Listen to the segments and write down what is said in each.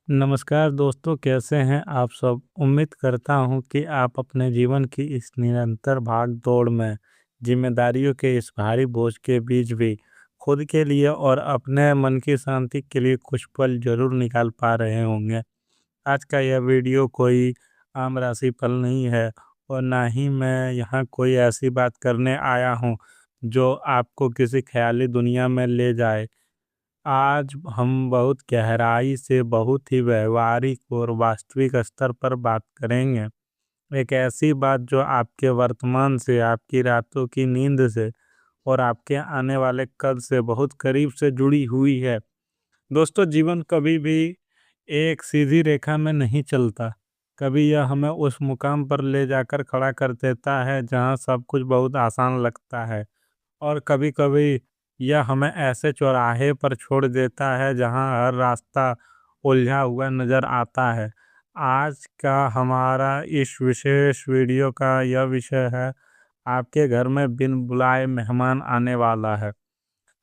नमस्कार दोस्तों, कैसे हैं आप सब। उम्मीद करता हूं कि आप अपने जीवन की इस निरंतर भाग दौड़ में जिम्मेदारियों के इस भारी बोझ के बीच भी खुद के लिए और अपने मन की शांति के लिए कुछ पल जरूर निकाल पा रहे होंगे। आज का यह वीडियो कोई आम राशि फल नहीं है और ना ही मैं यहाँ कोई ऐसी बात करने आया हूँ जो आपको किसी ख्याली दुनिया में ले जाए। आज हम बहुत गहराई से बहुत ही व्यवहारिक और वास्तविक स्तर पर बात करेंगे। एक ऐसी बात जो आपके वर्तमान से, आपकी रातों की नींद से और आपके आने वाले कल से बहुत करीब से जुड़ी हुई है। दोस्तों, जीवन कभी भी एक सीधी रेखा में नहीं चलता। कभी यह हमें उस मुकाम पर ले जाकर खड़ा कर देता है जहाँ सब कुछ बहुत आसान लगता है, और कभी-कभी यह हमें ऐसे चौराहे पर छोड़ देता है जहां हर रास्ता उलझा हुआ नजर आता है। आज का हमारा इस विशेष वीडियो का यह विषय है, आपके घर में बिन बुलाए मेहमान आने वाला है।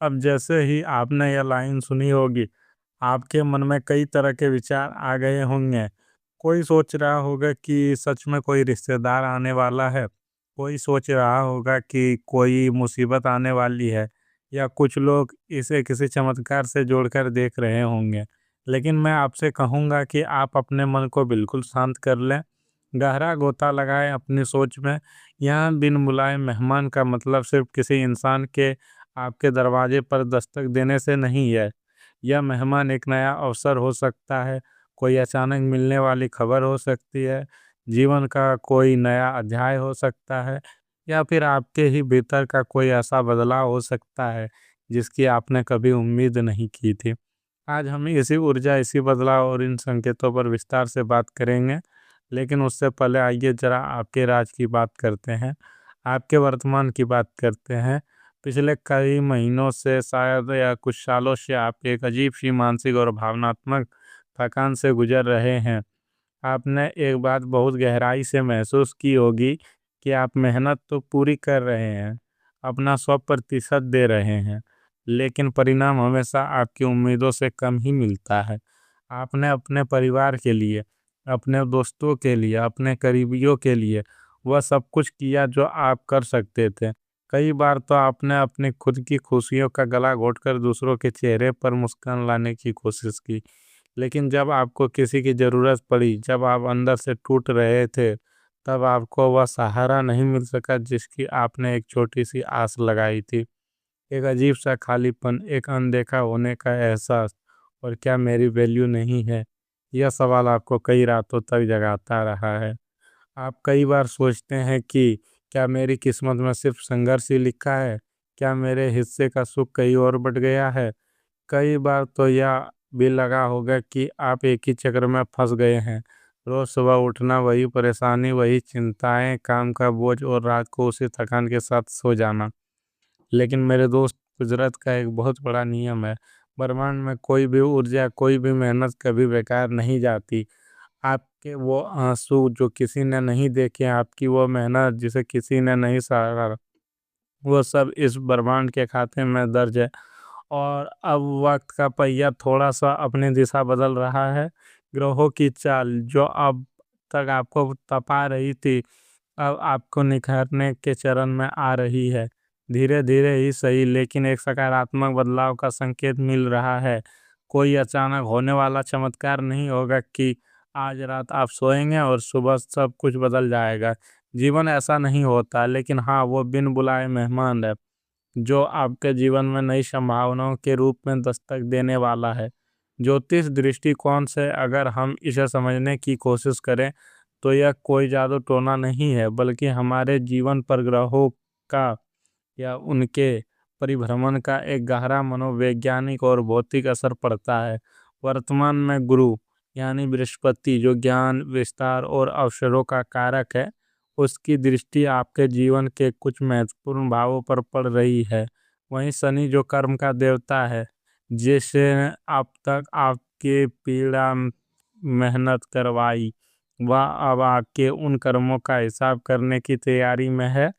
अब जैसे ही आपने यह लाइन सुनी होगी, आपके मन में कई तरह के विचार आ गए होंगे। कोई सोच रहा होगा कि सच में कोई रिश्तेदार आने वाला है, कोई सोच रहा होगा कि कोई मुसीबत आने वाली है, या कुछ लोग इसे किसी चमत्कार से जोड़कर देख रहे होंगे। लेकिन मैं आपसे कहूँगा कि आप अपने मन को बिल्कुल शांत कर लें, गहरा गोता लगाएं अपनी सोच में। यहाँ बिन बुलाए मेहमान का मतलब सिर्फ किसी इंसान के आपके दरवाजे पर दस्तक देने से नहीं है। यह मेहमान एक नया अवसर हो सकता है, कोई अचानक मिलने वाली खबर हो सकती है, जीवन का कोई नया अध्याय हो सकता है, या फिर आपके ही भीतर का कोई ऐसा बदलाव हो सकता है जिसकी आपने कभी उम्मीद नहीं की थी। आज हम इसी ऊर्जा, इसी बदलाव और इन संकेतों पर विस्तार से बात करेंगे। लेकिन उससे पहले आइए जरा आपके राज की बात करते हैं, आपके वर्तमान की बात करते हैं। पिछले कई महीनों से, शायद या कुछ सालों से, आप एक अजीब सी मानसिक और भावनात्मक थकान से गुजर रहे हैं। आपने एक बात बहुत गहराई से महसूस की होगी कि आप मेहनत तो पूरी कर रहे हैं, अपना 100% दे रहे हैं, लेकिन परिणाम हमेशा आपकी उम्मीदों से कम ही मिलता है। आपने अपने परिवार के लिए, अपने दोस्तों के लिए, अपने करीबियों के लिए वह सब कुछ किया जो आप कर सकते थे। कई बार तो आपने अपनी खुद की खुशियों का गला घोटकर दूसरों के चेहरे पर मुस्कान लाने की कोशिश की। लेकिन जब आपको किसी की ज़रूरत पड़ी, जब आप अंदर से टूट रहे थे, तब आपको वह सहारा नहीं मिल सका जिसकी आपने एक छोटी-सी आस लगाई थी। एक अजीब-सा खालीपन, एक अनदेखा होने का एहसास, और क्या मेरी वैल्यू नहीं है? यह सवाल आपको कई रातों तक जगाता रहा है। आप कई बार सोचते हैं कि क्या मेरी किस्मत में सिर्फ संघर्ष ही लिखा है? क्या मेरे हिस्से का सुख कहीं और बँट गया है? कई बार तो यह भी लगा होगा कि आप एक ही चक्र में फंस गए हैं। रोज सुबह उठना, वही परेशानी, वही चिंताएं, काम का बोझ और रात को उसी थकान के साथ सो जाना। लेकिन मेरे दोस्त, कुदरत का एक बहुत बड़ा नियम है। ब्रह्मांड में कोई भी ऊर्जा, कोई भी मेहनत कभी बेकार नहीं जाती। आपके वो आंसू जो किसी ने नहीं देखे, आपकी वो मेहनत जिसे किसी ने नहीं सराहा, वो सब इस ब्रह्मांड के खाते में दर्ज है। और अब वक्त का पहिया थोड़ा सा अपनी दिशा बदल रहा है। ग्रहों की चाल जो अब तक आपको तपा रही थी, अब आपको निखारने के चरण में आ रही है। धीरे धीरे ही सही, लेकिन एक सकारात्मक बदलाव का संकेत मिल रहा है। कोई अचानक होने वाला चमत्कार नहीं होगा कि आज रात आप सोएंगे और सुबह सब कुछ बदल जाएगा। जीवन ऐसा नहीं होता, लेकिन हाँ, वो बिन बुलाए मेहमान है जो आपके जीवन में नई संभावनाओं के रूप में दस्तक देने वाला है। ज्योतिष दृष्टिकोण से अगर हम इसे समझने की कोशिश करें, तो यह कोई जादू टोना नहीं है, बल्कि हमारे जीवन पर ग्रहों का या उनके परिभ्रमण का एक गहरा मनोवैज्ञानिक और भौतिक असर पड़ता है। वर्तमान में गुरु यानी बृहस्पति, जो ज्ञान, विस्तार और अवसरों का कारक है, उसकी दृष्टि आपके जीवन के कुछ महत्वपूर्ण भावों पर पड़ रही है। वहीं शनि, जो कर्म का देवता है, जिसे अब तक आपके पीड़ा मेहनत करवाई, वह अब आपके उन कर्मों का हिसाब करने की तैयारी में है।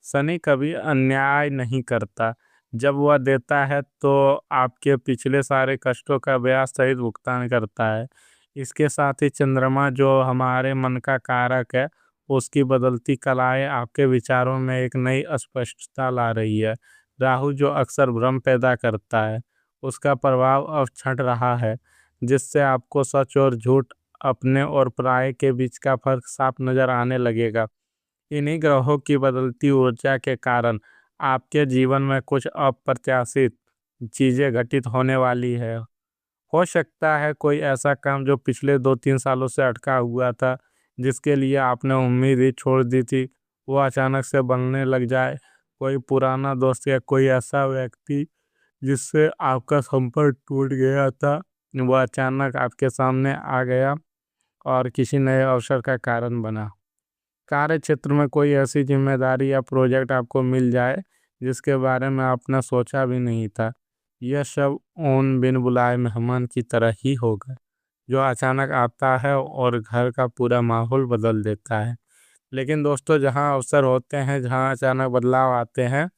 शनि कभी अन्याय नहीं करता। जब वह देता है तो आपके पिछले सारे कष्टों का ब्याज सहित भुगतान करता है। इसके साथ ही चंद्रमा जो हमारे मन का कारक है, उसकी बदलती कलाएं आपके विचारों में एक नई स्पष्टता ला रही है। राहु जो अक्सर भ्रम पैदा करता है, उसका प्रभाव अब छंट रहा है, जिससे आपको सच और झूठ, अपने और पराये के बीच का फर्क साफ नजर आने लगेगा। इन्हीं ग्रहों की बदलती ऊर्जा के कारण आपके जीवन में कुछ अप्रत्याशित चीजें घटित होने वाली है। हो सकता है कोई ऐसा काम जो पिछले 2-3 सालों से अटका हुआ था, जिसके लिए आपने उम्मीद ही छोड़ दी थी, वो अचानक से बनने लग जाए। कोई पुराना दोस्त या कोई ऐसा व्यक्ति जिससे आपका संपर्क टूट गया था, वो अचानक आपके सामने आ गया और किसी नए अवसर का कारण बना। कार्य क्षेत्र में कोई ऐसी जिम्मेदारी या प्रोजेक्ट आपको मिल जाए जिसके बारे में आपने सोचा भी नहीं था। यह सब उन बिन बुलाए मेहमान की तरह ही होगा, जो अचानक आता है और घर का पूरा माहौल बदल देता है। लेकिन दोस्तों, जहाँ अवसर होते हैं, जहाँ अचानक बदलाव आते हैं,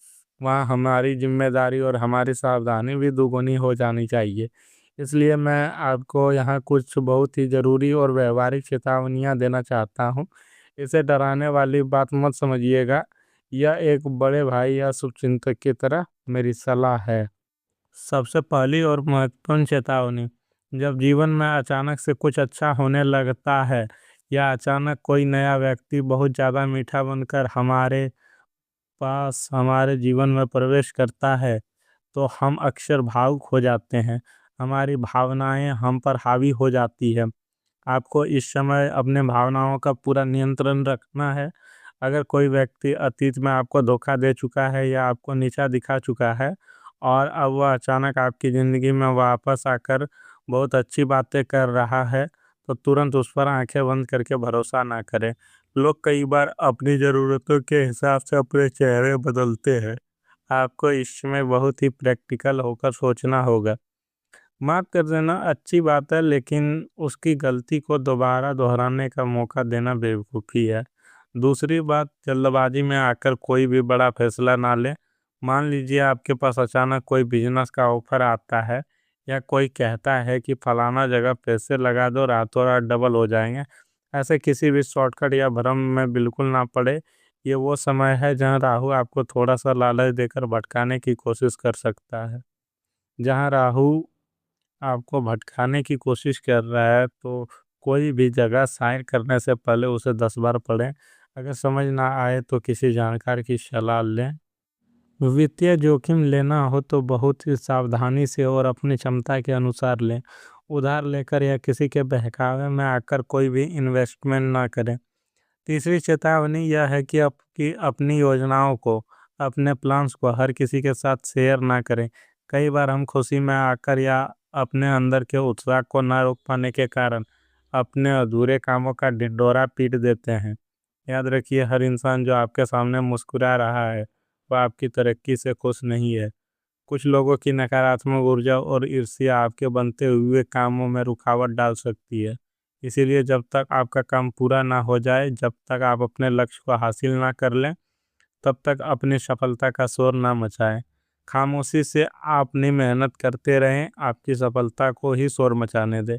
वहाँ हमारी जिम्मेदारी और हमारी सावधानी भी दुगुनी हो जानी चाहिए। इसलिए मैं आपको यहाँ कुछ बहुत ही ज़रूरी और व्यवहारिक चेतावनियाँ देना चाहता हूँ। इसे डराने वाली बात मत समझिएगा। यह एक बड़े भाई या शुभचिंतक की तरह मेरी सलाह है। सबसे पहली और महत्वपूर्ण चेतावनी, जब जीवन में अचानक से कुछ अच्छा होने लगता है या अचानक कोई नया व्यक्ति बहुत ज़्यादा मीठा बनकर हमारे पास हमारे जीवन में प्रवेश करता है, तो हम अक्सर भावुक हो जाते हैं। हमारी भावनाएं हम पर हावी हो जाती है। आपको इस समय अपने भावनाओं का पूरा नियंत्रण रखना है। अगर कोई व्यक्ति अतीत में आपको धोखा दे चुका है या आपको नीचा दिखा चुका है और अब वह अचानक आपकी ज़िंदगी में वापस आकर बहुत अच्छी बातें कर रहा है, तो तुरंत उस पर आंखें बंद करके भरोसा ना करें। लोग कई बार अपनी ज़रूरतों के हिसाब से अपने चेहरे बदलते हैं। आपको इसमें बहुत ही प्रैक्टिकल होकर सोचना होगा। माफ़ कर देना अच्छी बात है, लेकिन उसकी गलती को दोबारा दोहराने का मौका देना बेवकूफ़ी है। दूसरी बात, जल्दबाजी में आकर कोई भी बड़ा फैसला ना लें। मान लीजिए आपके पास अचानक कोई बिजनेस का ऑफर आता है या कोई कहता है कि फलाना जगह पैसे लगा दो, रातों रात डबल हो जाएंगे। ऐसे किसी भी शॉर्टकट या भ्रम में बिल्कुल ना पड़े। ये वो समय है जहां राहु आपको थोड़ा सा लालच देकर भटकाने की कोशिश कर सकता है। जहां राहु आपको भटकाने की कोशिश कर रहा है, तो कोई भी जगह साइन करने से पहले उसे 10 बार पढ़ें। अगर समझ ना आए तो किसी जानकार की सलाह लें। वित्तीय जोखिम लेना हो तो बहुत ही सावधानी से और अपनी क्षमता के अनुसार लें। उधार लेकर या किसी के बहकावे में आकर कोई भी इन्वेस्टमेंट ना करें। तीसरी चेतावनी यह है कि आपकी अपनी योजनाओं को, अपने प्लान्स को हर किसी के साथ शेयर ना करें। कई बार हम खुशी में आकर या अपने अंदर के उत्साह को ना रोक पाने के कारण अपने अधूरे कामों का ढिंढोरा पीट देते हैं। याद रखिए, हर इंसान जो आपके सामने मुस्कुरा रहा है, वह आपकी तरक्की से खुश नहीं है। कुछ लोगों की नकारात्मक ऊर्जा और ईर्ष्या आपके बनते हुए कामों में रुकावट डाल सकती है। इसीलिए जब तक आपका काम पूरा ना हो जाए, जब तक आप अपने लक्ष्य को हासिल ना कर लें, तब तक अपनी सफलता का शोर ना मचाएं। खामोशी से आप अपनी मेहनत करते रहें, आपकी सफलता को ही शोर मचाने दें।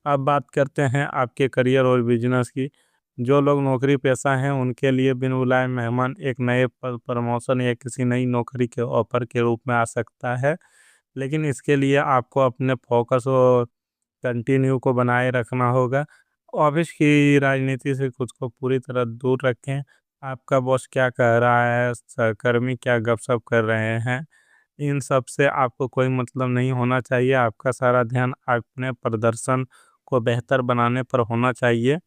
अब बात करते हैं आपके करियर और बिजनेस की। जो लोग नौकरी पेशा हैं, उनके लिए बिन बुलाए मेहमान एक नए प्रमोशन या किसी नई नौकरी के ऑफर के रूप में आ सकता है। लेकिन इसके लिए आपको अपने फोकस और कंटिन्यू को बनाए रखना होगा। ऑफिस की राजनीति से खुद को पूरी तरह दूर रखें। आपका बॉस क्या कह रहा है, सहकर्मी क्या गपशप कर रहे हैं, इन सब से आपको कोई मतलब नहीं होना चाहिए। आपका सारा ध्यान अपने प्रदर्शन को बेहतर बनाने पर होना चाहिए।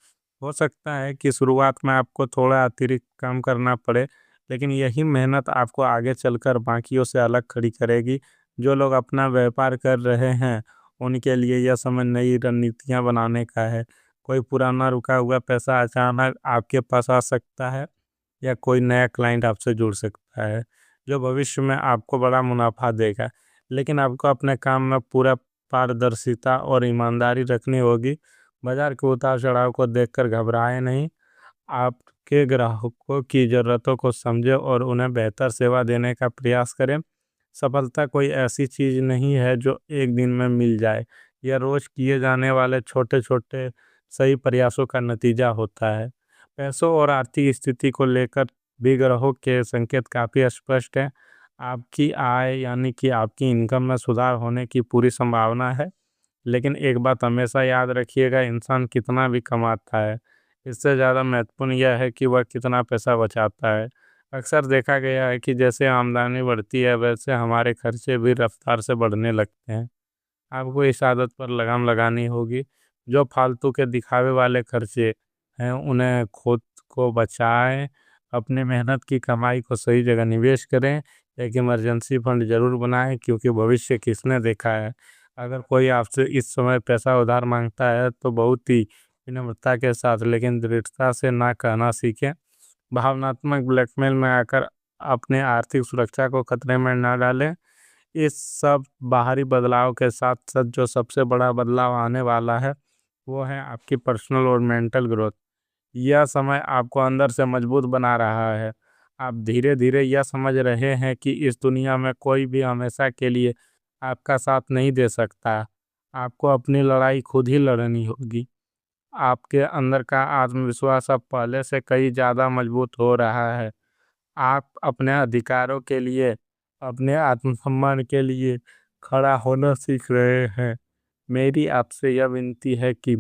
हो सकता है कि शुरुआत में आपको थोड़ा अतिरिक्त काम करना पड़े, लेकिन यही मेहनत आपको आगे चलकर बाकियों से अलग खड़ी करेगी। जो लोग अपना व्यापार कर रहे हैं, उनके लिए यह समय नई रणनीतियां बनाने का है। कोई पुराना रुका हुआ पैसा अचानक आपके पास आ सकता है या कोई नया क्लाइंट आपसे जुड़ सकता है, जो भविष्य में आपको बड़ा मुनाफा देगा। लेकिन आपको अपने काम में पूरा पारदर्शिता और ईमानदारी रखनी होगी। बाजार के उतार चढ़ाव को देखकर घबराएं नहीं। आपके ग्राहकों की ज़रूरतों को समझें और उन्हें बेहतर सेवा देने का प्रयास करें। सफलता कोई ऐसी चीज़ नहीं है जो एक दिन में मिल जाए। यह रोज किए जाने वाले छोटे छोटे सही प्रयासों का नतीजा होता है। पैसों और आर्थिक स्थिति को लेकर भी ग्रहों के संकेत काफ़ी स्पष्ट हैं। आपकी आय यानी कि आपकी इनकम में सुधार होने की पूरी संभावना है। लेकिन एक बात हमेशा याद रखिएगा, इंसान कितना भी कमाता है, इससे ज़्यादा महत्वपूर्ण यह है कि वह कितना पैसा बचाता है। अक्सर देखा गया है कि जैसे आमदनी बढ़ती है वैसे हमारे खर्चे भी रफ्तार से बढ़ने लगते हैं। आपको इस आदत पर लगाम लगानी होगी। जो फालतू के दिखावे वाले खर्चे हैं उन्हें खुद को बचाएं। अपने मेहनत की कमाई को सही जगह निवेश करें। एक इमरजेंसी फंड जरूर बनाएं, क्योंकि भविष्य किसने देखा है। अगर कोई आपसे इस समय पैसा उधार मांगता है तो बहुत ही विनम्रता के साथ लेकिन दृढ़ता से ना कहना सीखें। भावनात्मक ब्लैकमेल में आकर अपने आर्थिक सुरक्षा को खतरे में ना डालें। इस सब बाहरी बदलाव के साथ साथ जो सबसे बड़ा बदलाव आने वाला है वो है आपकी पर्सनल और मेंटल ग्रोथ। यह समय आपको अंदर से मजबूत बना रहा है। आप धीरे धीरे यह समझ रहे हैं कि इस दुनिया में कोई भी हमेशा के लिए आपका साथ नहीं दे सकता। आपको अपनी लड़ाई खुद ही लड़नी होगी। आपके अंदर का आत्मविश्वास अब पहले से कई ज़्यादा मजबूत हो रहा है। आप अपने अधिकारों के लिए, अपने आत्मसम्मान के लिए खड़ा होना सीख रहे हैं। मेरी आपसे यह विनती है कि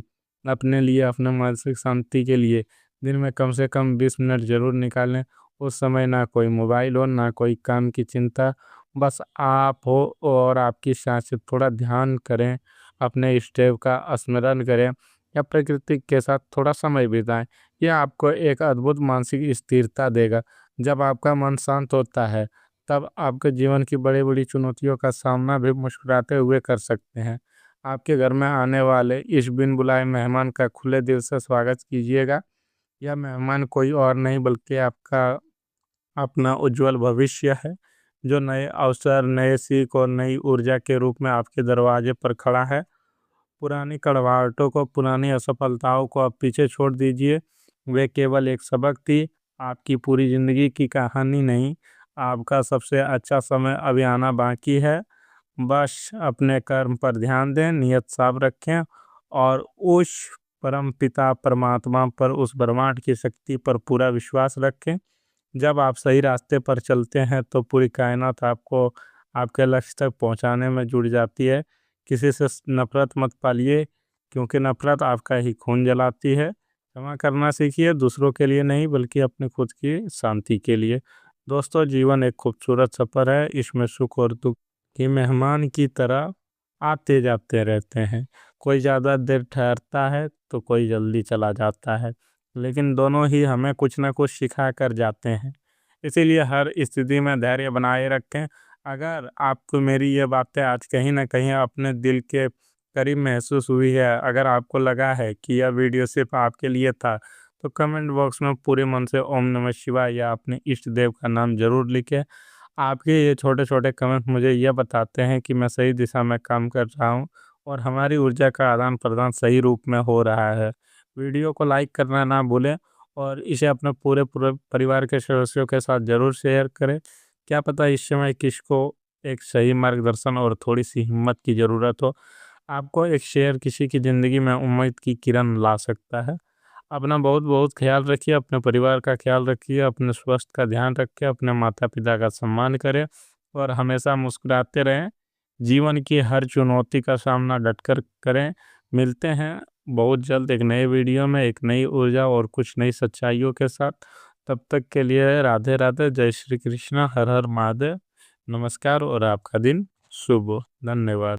अपने लिए, अपने मानसिक शांति के लिए दिन में कम से कम 20 मिनट जरूर निकालें। उस समय ना कोई मोबाइल हो, ना कोई काम की चिंता, बस आप हो और आपकी सांस से थोड़ा ध्यान करें, अपने इष्टदेव का स्मरण करें या प्रकृति के साथ थोड़ा समय बिताएं। यह आपको एक अद्भुत मानसिक स्थिरता देगा। जब आपका मन शांत होता है तब आपके जीवन की बड़ी बड़ी चुनौतियों का सामना भी मुस्कुराते हुए कर सकते हैं। आपके घर में आने वाले इस बिन बुलाए मेहमान का खुले दिल से स्वागत कीजिएगा। यह मेहमान कोई और नहीं बल्कि आपका अपना उज्जवल भविष्य है, जो नए अवसर, नए सीख और नई ऊर्जा के रूप में आपके दरवाजे पर खड़ा है। पुरानी कड़वाहटों को, पुरानी असफलताओं को अब पीछे छोड़ दीजिए। वे केवल एक सबक थी, आपकी पूरी जिंदगी की कहानी नहीं। आपका सबसे अच्छा समय अभी आना बाकी है। बस अपने कर्म पर ध्यान दें, नियत साफ रखें और उस परम पिता परमात्मा पर, उस ब्रह्मांड की शक्ति पर पूरा विश्वास रखें। जब आप सही रास्ते पर चलते हैं तो पूरी कायनात आपको आपके लक्ष्य तक पहुंचाने में जुड़ जाती है। किसी से नफरत मत पालिए, क्योंकि नफरत आपका ही खून जलाती है। क्षमा करना सीखिए, दूसरों के लिए नहीं बल्कि अपने खुद की शांति के लिए। दोस्तों, जीवन एक खूबसूरत सफ़र है। इसमें सुख और दुख की मेहमान की तरह आते जाते रहते हैं। कोई ज़्यादा देर ठहरता है तो कोई जल्दी चला जाता है, लेकिन दोनों ही हमें कुछ ना कुछ सिखा कर जाते हैं। इसीलिए हर स्थिति में धैर्य बनाए रखें। अगर आपको मेरी ये बातें आज कहीं ना कहीं अपने दिल के करीब महसूस हुई है, अगर आपको लगा है कि यह वीडियो सिर्फ आपके लिए था, तो कमेंट बॉक्स में पूरे मन से ओम नमः शिवाय या अपने इष्ट देव का नाम जरूर लिखें। आपके ये छोटे छोटे कमेंट मुझे यह बताते हैं कि मैं सही दिशा में काम कर रहा हूँ और हमारी ऊर्जा का आदान प्रदान सही रूप में हो रहा है। वीडियो को लाइक करना ना भूलें और इसे अपने पूरे पूरे परिवार के सदस्यों के साथ ज़रूर शेयर करें। क्या पता इस समय किसको एक सही मार्गदर्शन और थोड़ी सी हिम्मत की ज़रूरत हो। आपको एक शेयर किसी की ज़िंदगी में उम्मीद की किरण ला सकता है। अपना बहुत बहुत ख्याल रखिए, अपने परिवार का ख्याल रखिए, अपने स्वास्थ्य का ध्यान रखिए, अपने माता पिता का सम्मान करें और हमेशा मुस्कुराते रहें। जीवन की हर चुनौती का सामना डटकर करें। मिलते हैं बहुत जल्द एक नए वीडियो में, एक नई ऊर्जा और कुछ नई सच्चाइयों के साथ। तब तक के लिए राधे राधे, जय श्री कृष्णा, हर हर महादेव, नमस्कार और आपका दिन शुभ हो। धन्यवाद।